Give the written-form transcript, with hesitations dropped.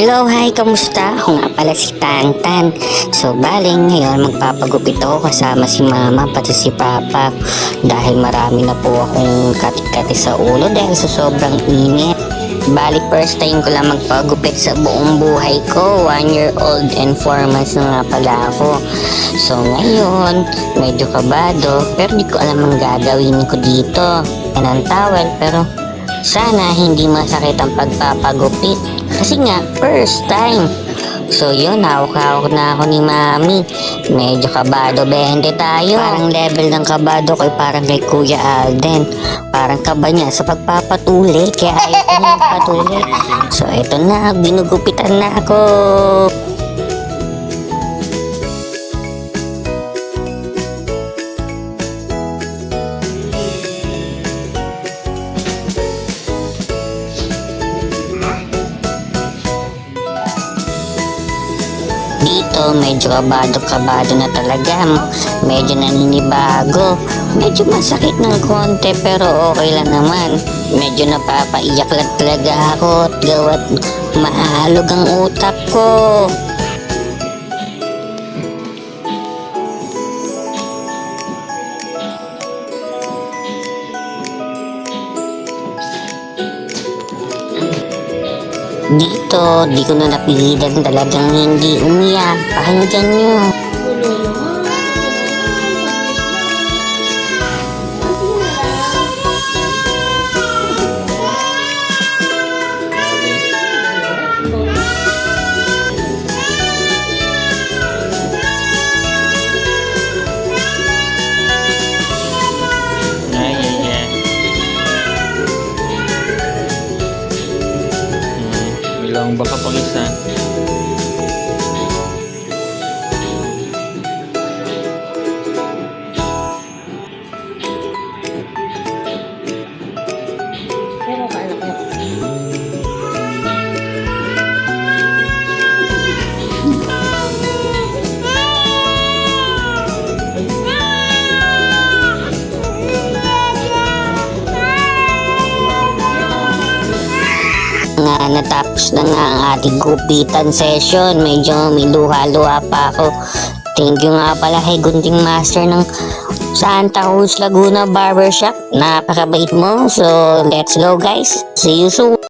Hello, hi, kamusta? Ako nga pala si Tantan. So, baling ngayon magpapagupit ako kasama si Mama pati si Papa dahil marami na po akong kati-kati sa ulo dahil sa sobrang init. Bali, first time ko lang magpagupit sa buong buhay ko. 1 year old and 4 months na nga pala ako. So, ngayon, medyo kabado pero di ko alam ang gagawin ko dito. Yan ang towel pero sana hindi masakit ang pagpapagupit. Kasi nga, first time. So yun, hawak-hawak na ako ni Mami. Medyo kabado 20 tayo. Parang level ng kabado ko parang kay Kuya Alden. Parang kaba niya sa pagpapatuli. Kaya ayaw ko niya patuli. So ito na, ginugupitan na ako. Dito, medyo kabado na talaga. Medyo naninibago. Medyo masakit ng konti pero okay lang naman. Medyo napapaiyak lang talaga ako at gawat maalog ang utak ko. Dito, di ko na napigilan talagang hindi umiyak. Pakinggan nyo. Ilang baka pang isa. Nga natapos na nga ang ating gupitan session. Medyo may luha-luha pa ako. Thank you nga pala kay Gunting Master ng Santa Cruz Laguna Barbershop. Napakabait mo. So let's go guys. See you soon.